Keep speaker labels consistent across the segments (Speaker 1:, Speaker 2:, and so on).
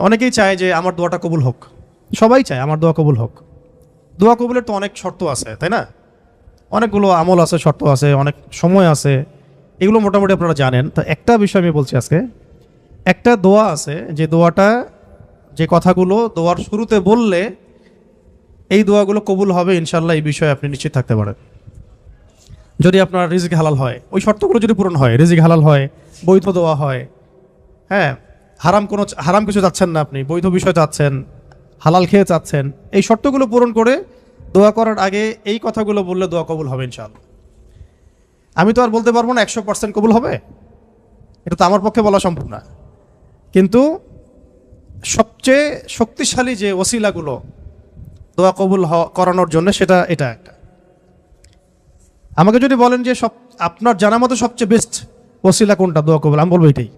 Speaker 1: অনেকেই চায় যে আমার দোয়াটা কবুল হোক, সবাই চায় আমার দোয়া কবুল হোক। দোয়া কবুলের তো অনেক শর্ত আছে, তাই না? অনেকগুলো আমল আছে, শর্ত আছে, অনেক সময় আছে, এগুলো মোটামুটি আপনারা জানেন। তো একটা বিষয় আমি বলছি আজকে, একটা দোয়া আছে যে দোয়াটা, যে কথাগুলো দোয়ার শুরুতে বললে এই দোয়াগুলো কবুল হবে ইনশাল্লাহ, এই বিষয়ে আপনি নিশ্চিত থাকতে পারেন। যদি আপনার রিজিক হালাল হয়, ওই শর্তগুলো যদি পূরণ হয়, রিজিক হালাল হয়, বৈধ দোয়া হয়, হ্যাঁ, হারাম কিছু চাচ্ছেন না, আপনি বৈধ বিষয় চাচ্ছেন, হালাল খেয়ে চাচ্ছেন, এই শর্তগুলো পূরণ করে দোয়া করার আগে এই কথাগুলো বললে দোয়া কবুল হবে ইনশাআল্লাহ। আমি তো আর বলতে পারবো না 100% কবুল হবে, এটা তো আমার পক্ষে বলা সম্ভব না। কিন্তু সবচেয়ে শক্তিশালী যে ওসিলাগুলো দোয়া কবুল করানোর জন্য, সেটা এটা একটা। আমাকে যদি বলেন যে আপনার জানা মতো সবচেয়ে বেস্ট ওসিলা কোনটা দোয়া কবুল, আমি বলবো এটাই।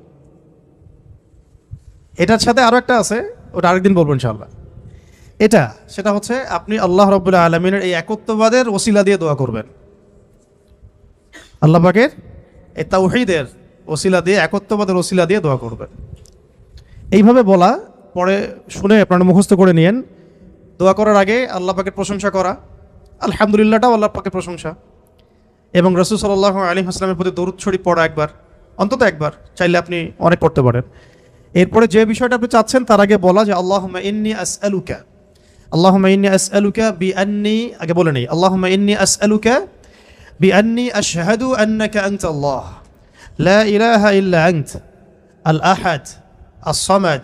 Speaker 1: এটার সাথে আরও একটা আছে, ওটা আরেকদিন বলবো ইনশাআল্লাহ। সেটা হচ্ছে আপনি আল্লাহ রাব্বুল আলামিনের এই একত্ববাদের ওসিলা দিয়ে দোয়া করবেন। আল্লাহ পাকের এই তাওহীদের ওসিলা দিয়ে, একত্ববাদের ওসিলা দিয়ে দোয়া করবেন। এইভাবে বলা, পরে শুনে আপনারা মুখস্থ করে নিয়েন। দোয়া করার আগে আল্লাহ পাকের প্রশংসা করা, আলহামদুলিল্লাহটাও আল্লাহ পাকের প্রশংসা, এবং রাসূল সাল্লাল্লাহু আলাইহি ওয়াসাল্লামের প্রতি দরুদ শরীফ পড়া একবার, অন্তত একবার, চাইলে আপনি অনেক করতে পারেন। এরপরে যে বিষয়টা আপনি চাচ্ছেন তার আগে বলা যে আল্লাহুম্মা ইন্নী আসআলুকা বিআন্নী, আগে বলে নেই, আল্লাহুম্মা ইন্নী আসআলুকা বিআন্নী আশহাদু আন্নাকা আনতাল্লাহ লা ইলাহা ইল্লা আনত আল আহাদ আস-সামাদ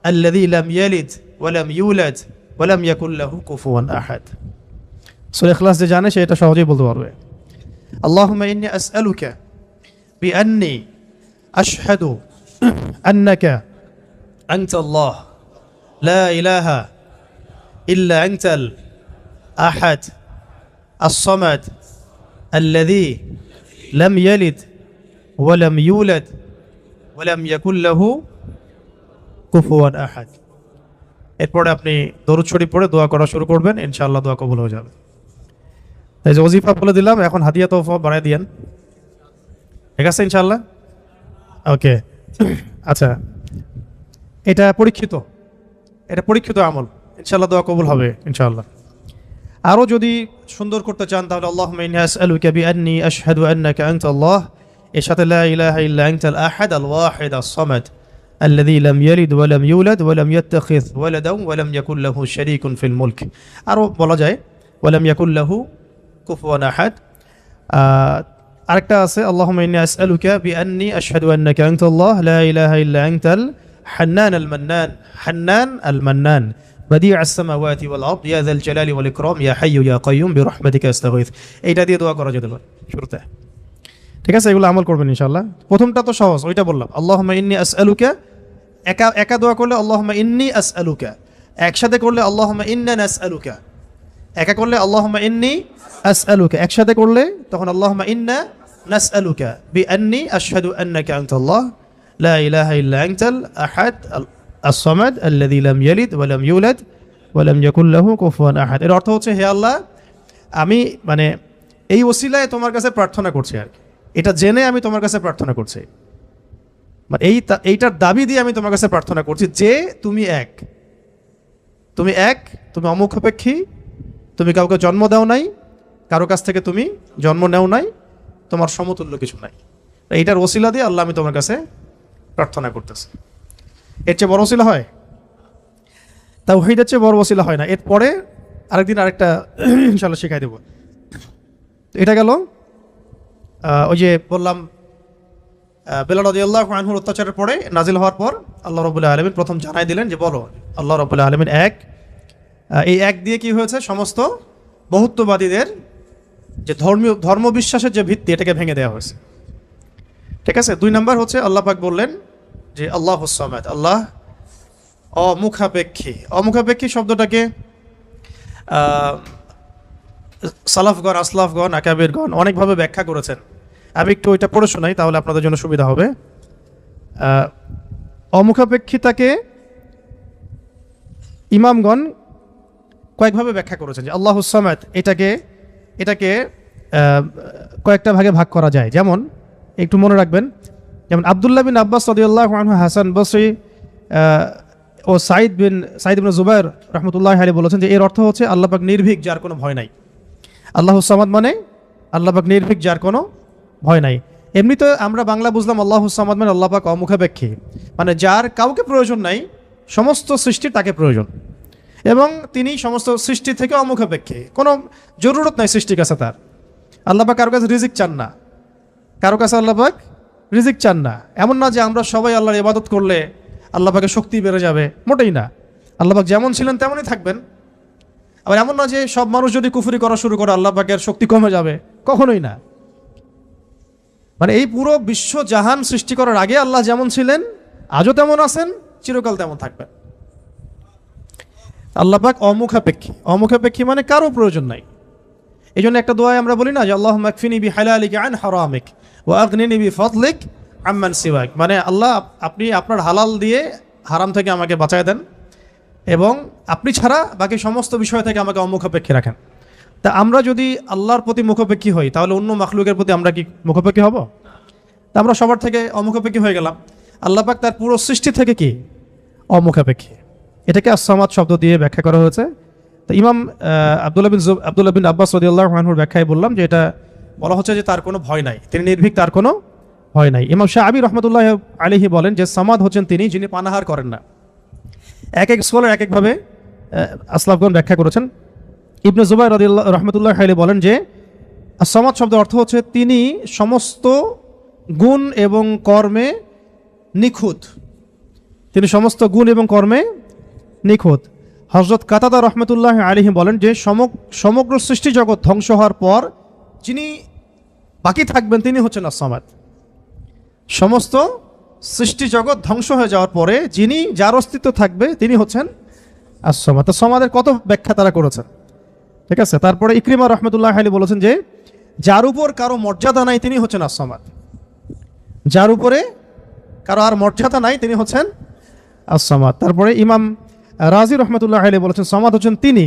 Speaker 1: আল্লাযী লাম ইয়ালিদ ওয়া লাম ইউলাদ ওয়া লাম ইয়াকুল লাহু কুফুয়ান আহাদ। সূরা ইখলাস যে জানে সে এটা সহজেই বলতে পারবে। আল্লাহুম্মা ইন্নী আসআলুকা বিআন্নী আশহাদু আন্নাকা আনতাল্লাহ লা ইলাহা ইল্লা আনতাল আহাদ আস-সামাদ আল্লাযী লাম ইয়ালিদ ওয়া লাম ইউলাদ ওয়া লাম ইয়াকুল লাহু কুফুয়ান আহাদ। এরপরে আপনি দরুদ শরীফ পড়ে দোয়া করা শুরু করবেন, ইনশাআল্লাহ দোয়া কবুল হয়ে যাবে। তাই যে ওজিফা বলে দিলাম, এখন হাদিয়া তোফা বাড়ায় দিয়েন, ঠিক আছে ইনশাআল্লাহ? ওকে, আচ্ছা, এটা পরীক্ষিত আমল, ইনশাআল্লাহ দোয়া কবুল হবে ইনশাআল্লাহ। আরও যদি সুন্দর করতে চান তাহলে আল্লাহুম্মা ইন্নী আসআলুকা বিআন্নী আশহাদু আন্নাকা আনতাল্লাহ, এর সাথে লা ইলাহা ইল্লা আনতাল আহাদ আল ওয়াহিদ আস-সামাদ আল্লাযী লাম ইয়ালিদ ওয়া লাম ইউলাদ ওয়া লাম ইয়াত্তাখিয ওয়ালাদান ওয়া লাম ইয়াকুল লাহু শারীকুন ফিল মুলক। আরও বলা যায় ওয়া লাম ইয়াকুল লাহু কুফুয়ান আহাদ। আরেকটা আছে আল্লাহুম্মা ইন্নী আসআলুকা বিআন্নী আশহাদু আন্নাকা আনতাল্লাহ লা ইলাহা ইল্লা আনতাল হান্নান আল মান্নান বাদিউ আস-সামাওয়াতি ওয়াল আরদ ইয়া যাল জালালি ওয়াল ইকরাম ইয়া হাইয়্যু ইয়া কাইয়্যুম বিরহমাতিকা আস্তাগীথ। এইটা দিয়ে দোয়া করা যেতে পারে শুরুতে, ঠিক আছে? এগুলো আমল করবেন ইনশাআল্লাহ। প্রথমটা তো সহজ, ওইটা বললাম, আল্লাহুম্মা ইন্নী আসআলুকা। একা দোয়া করলে আল্লাহুম্মা ইন্নী আসআলুকা, একসাথে করলে আল্লাহুম্মা ইন্না নাসআলুকা। একা করলে আল্লাহুম্মা ইন্নী আসআলুকা, একসাথে করলে তখন আল্লাহুম্মা ইন্না নাসআলুকা বিআন্নী আশহাদু আন্নাকা আনতাল্লাহ লা ইলাহা ইল্লা আনতাল আহাদ আস-সামাদ আল্লাযী লাম ইয়ালিদ ওয়া লাম ইউলাদ ওয়া লাম ইয়াকুল লাহু কুফুয়ান আহাদ। এর অর্থ হচ্ছে, হে আল্লাহ, আমি এই ওসিলায় তোমার কাছে প্রার্থনা করছি, আর এটা জেনে আমি তোমার কাছে প্রার্থনা করছি, এইটার দাবি দিয়ে আমি তোমার কাছে প্রার্থনা করছি যে তুমি এক, তুমি অমুখাপেক্ষী, তুমি কাউকে জন্ম দাও নাই, কারো কাছ থেকে তুমি জন্ম নেও নাই, তোমার সমতুল্য কিছু নাই। এইটার ওসিলা দিয়ে আল্লাহ আমি তোমার কাছে প্রার্থনা করতেছি। এর চেয়ে বড় ওসিলা হয়? তাওহীদের চেয়ে বড় ওসিলা হয় না। এরপরে আরেকদিন আরেকটা ইনশাআল্লাহ শেখাই দেব। এটা গেল ওই যে বললাম বেলাল রাদিয়াল্লাহু আনহুর অত্যাচারের পরে নাজিল হওয়ার পর আল্লাহ রাব্বুল আলামিন প্রথম জানাই দিলেন যে বলো আল্লাহ রাব্বুল আলামিন এক। এই এক দিয়ে কি হয়েছে, সমস্ত বহুত্ববাদীদের যে ধর্মবিশ্বাসের যে ভিত্তি, এটাকে ভেঙে দেওয়া হয়েছে, ঠিক আছে? 2 নাম্বার হচ্ছে আল্লাহ পাক বললেন যে আল্লাহুস সামাদ, আল্লাহ অমুখাপেক্ষী শব্দটাকে সালাফগণ, আসলাফগণ, আকাবিরগণ অনেকভাবে ব্যাখ্যা করেছেন। আমি একটু ওইটা পড়ে শোনাই, তাহলে আপনাদের জন্য সুবিধা হবে। অমুখাপেক্ষিতাকে ইমামগণ কয়েকভাবে ব্যাখ্যা করেছেন যে আল্লাহুস সামাদ, এটাকে কয়েকটা ভাগে ভাগ করা যায়। যেমন একটু মনে রাখবেন, যেমন আব্দুল্লাহ বিন আব্বাস রাদিয়াল্লাহু আনহু, হাসান বসরি, ও সাইদ ইবনে জুবাইর রহমতুল্লাহি আলাইহি বলেছেন যে এর অর্থ হচ্ছে আল্লাহ পাক নির্ভীক, যার কোনো ভয় নাই। আল্লাহু সামাদ মানে আল্লাহ পাক নির্ভীক, যার কোনো ভয় নাই। এমনিতে আমরা বাংলা বুঝলাম আল্লাহু সামাদ মানে আল্লাহ পাক অমুখাপেক্ষী, মানে যার কাউকে প্রয়োজন নাই, সমস্ত সৃষ্টির তাকে প্রয়োজন, এবং তিনি সমস্ত সৃষ্টি থেকে অমুখাপেক্ষী, কোনো জরুরত নাই সৃষ্টির কাছে তার। আল্লাহ পাক কারো কাছে রিজিক চান না, কারো কাছে আল্লাহ পাক রিজিক চান না। এমন না যে আমরা সবাই আল্লাহর ইবাদত করলে আল্লাহ পাকের শক্তি বেড়ে যাবে, মোটেই না। আল্লাহ পাক যেমন ছিলেন তেমনই থাকবেন। আবার এমন না যে সব মানুষ যদি কুফরি করা শুরু করে আল্লাহ পাকের শক্তি কমে যাবে, কখনোই না। মানে এই পুরো বিশ্ব জাহান সৃষ্টি করার আগে আল্লাহ যেমন ছিলেন, আজও তেমন আছেন, চিরকাল তেমন থাকবেন। আল্লাহ পাক অমুখাপেক্ষী। অমুখাপেক্ষী মানে কারো প্রয়োজন নাই। এই জন্য একটা দোয়ায় আমরা বলি না যে আল্লাহুম্মা কফিনি বিহালালিকা আন হারামিক ওয়া আগনিনি বিফাদলিক আম্মান সিওয়াক, মানে আল্লাহ আপনি আপনার হালাল দিয়ে হারাম থেকে আমাকে বাঁচায় দেন, এবং আপনি ছাড়া বাকি সমস্ত বিষয় থেকে আমাকে অমুখাপেক্ষী রাখেন। তা আমরা যদি আল্লাহর প্রতি মুখাপেক্ষী হই, তাহলে অন্য মাখলুকের প্রতি আমরা কি মুখাপেক্ষী হব? তা আমরা সবার থেকে অমুখাপেক্ষী হয়ে গেলাম। আল্লাহ পাক তার পুরো সৃষ্টি থেকে কি অমুখাপেক্ষী। এটাকে আস-সামাদ শব্দ দিয়ে ব্যাখ্যা করা হয়েছে। তো ইমাম আব্দুল্লাহ বিন আব্বাস রাদিয়াল্লাহু আনহুর ব্যাখ্যায় বললাম যে এটা বলা হচ্ছে যে তার কোনো ভয় নাই, তিনি নির্ভীক, তার কোনো ভয় নাই। ইমাম শাআবী রহমতুল্লাহ আলাইহি বলেন যে সামাদ হচ্ছেন তিনি যিনি পানাহার করেন না। এক এক স্কলার এক একভাবে আসলাফগণ ব্যাখ্যা করেছেন। ইবনে জুবাইর রাদিয়াল্লাহু রহমতুল্লাহ আলাইহি বলেন যে আস-সামাদ শব্দের অর্থ হচ্ছে তিনি সমস্ত গুণ এবং কর্মে নিখুঁত, তিনি সমস্ত গুণ এবং কর্মে নিখুঁত। হযরত কাতাদা রহমতুল্লাহ আলাইহি বলেন যে সমগ্র সৃষ্টি জগৎ ধ্বংস হওয়ার পর যিনি বাকি থাকবেন তিনি হচ্ছেন আস-সামাদ। সমস্ত সৃষ্টি জগৎ ধ্বংস হয়ে যাওয়ার পরে যিনি, যার অস্তিত্ব থাকবে তিনি হচ্ছেন আস-সামাদ। তো সামাদের কত ব্যাখ্যা তারা করেছেন, ঠিক আছে। তারপরে ইকরিমা রহমতুল্লাহ আলাইহি বলেছেন যে যার উপর কারো মর্যাদা নাই তিনি হচ্ছেন আস-সামাদ, যার উপরে কারো আর মর্যাদা নাই তিনি হচ্ছেন আস-সামাদ। তারপরে ইমাম রাজি রহমতুল্লাহ আলাইহি বলেছেন সামাদ হচ্ছেন তিনি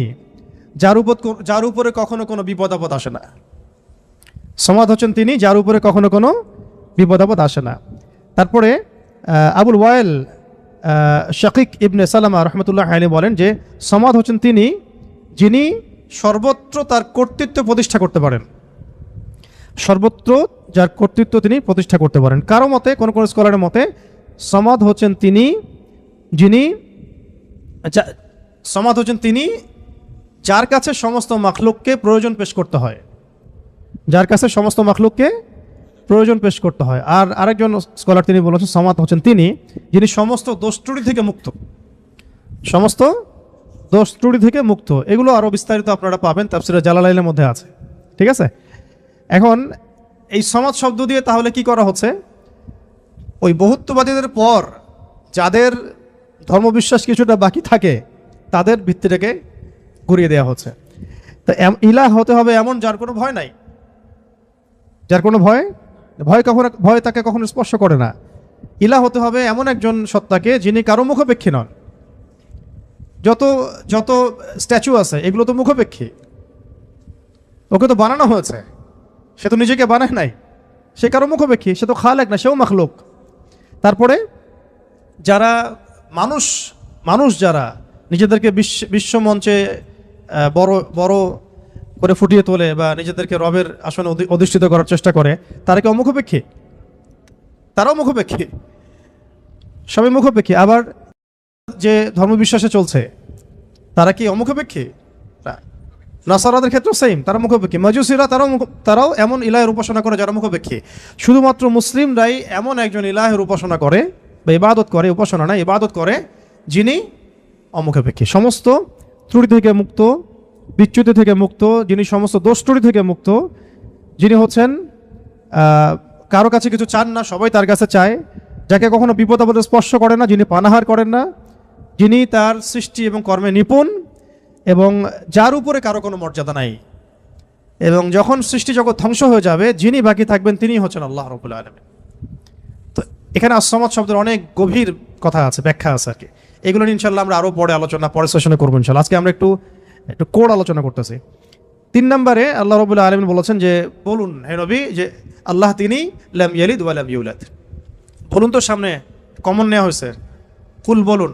Speaker 1: যার উপরে কখনো কোনো বিপদ আপদ আসে না। সামাদ হচ্ছেন তিনি যার উপরে কখনো কোনো বিপদ আপদ আসে না। তারপরে আবুল ওয়াইল শাকিক ইবনে সালামা রহমতুল্লাহ আলাইহি বলেন যে সামাদ হচ্ছেন তিনি যিনি সর্বত্র তার কর্তৃত্ব প্রতিষ্ঠা করতে পারেন, সর্বত্র যার কর্তৃত্ব তিনি প্রতিষ্ঠা করতে পারেন। কারো মতে, কোন কোন স্কলারের মতে সামাদ হচ্ছেন তিনি যিনি, সামাদ হচ্ছেন তিনি যার কাছে সমস্ত মাখলুককে প্রয়োজন পেশ করতে হয়, যার কাছে সমস্ত মাখলুককে প্রয়োজন পেশ করতে হয়। আর আরেকজন স্কলার তিনি বলেছেন সামাদ হচ্ছেন তিনি যিনি সমস্ত দোষ ত্রুটি থেকে মুক্ত, সমস্ত দোষ ত্রুটি থেকে মুক্ত। এগুলো আরও বিস্তারিত আপনারা পাবেন তাফসীরে জালালাইনের মধ্যে আছে, ঠিক আছে। এখন এই সামাদ শব্দ দিয়ে তাহলে কি করা হচ্ছে, ওই বহুত্ববাদীদের পর যাদের ধর্মবিশ্বাস কিছুটা বাকি থাকে তাদের ভিত্তিটাকে ঘুরিয়ে দেওয়া হচ্ছে। তো ইলাহ হতে হবে এমন যার কোনো ভয় নাই, যার কোনো ভয় তাকে কখনো স্পর্শ করে না। ইলাহ হতে হবে এমন একজন সত্তাকে যিনি কারো মুখাপেক্ষী নন। যত যত স্ট্যাচু আছে এগুলো তো মুখাপেক্ষী, ওকে তো বানানো হয়েছে, সে তো নিজেকে বানায় নাই, সে কারো মুখাপেক্ষী, সে তো খালেক না, সেও মাখলুক। তারপরে যারা মানুষ যারা নিজেদেরকে বিশ্ব মঞ্চে বড় বড় করে ফুটিয়ে তোলে বা নিজেদেরকে রবের আসনে অধিষ্ঠিত করার চেষ্টা করে, তারা কি অমুখাপেক্ষী? তারাও মুখাপেক্ষী, সবাই মুখাপেক্ষী। আবার যে ধর্মবিশ্বাসে চলছে তারা কি অমুখাপেক্ষী? নাসারাদের ক্ষেত্রেও সেম, তারা মুখাপেক্ষী। মাজুসিরা তারাও এমন ইলাহের উপাসনা করে যারা মুখাপেক্ষী। শুধুমাত্র মুসলিমরাই এমন একজন ইলাহের উপাসনা করে বা ইবাদত করে, উপাসনা না ইবাদত করে, যিনি অমুখাপেক্ষী, সমস্ত ত্রুটি থেকে মুক্ত, বিচ্যুতি থেকে মুক্ত, যিনি সমস্ত দোষ ত্রুটি থেকে মুক্ত, যিনি হচ্ছেন কারো কাছে কিছু চান না, সবাই তার কাছে চায়, যাকে কখনো বিপদ আপদে স্পর্শ করে না, যিনি পানাহার করেন না, যিনি তার সৃষ্টি এবং কর্মে নিপুণ, এবং যার উপরে কারো কোনো মর্যাদা নাই। এবং যখন সৃষ্টি জগৎ ধ্বংস হয়ে যাবে যিনি বাকি থাকবেন তিনি হচ্ছেন আল্লাহ রাব্বুল আলামিন। তো এখানে আস-সামাদ শব্দের অনেক গভীর কথা আছে, ব্যাখ্যা আছে আর কি। এগুলো ইনশাল্লাহ আমরা আরও পরের সেশনে করবো ইনশাল্লাহ। আজকে আমরা একটু কোড আলোচনা করতেছি। 3 নম্বরে আল্লাহ রাব্বুল আলামিন বলেছেন যে বলুন হে নবী যে আল্লাহ তিনি লাম ইয়ালিদ ওয়া লাম ইউলাদ। বলুন তো, সামনে কমন নেওয়া হয়েছে, কুল বলুন।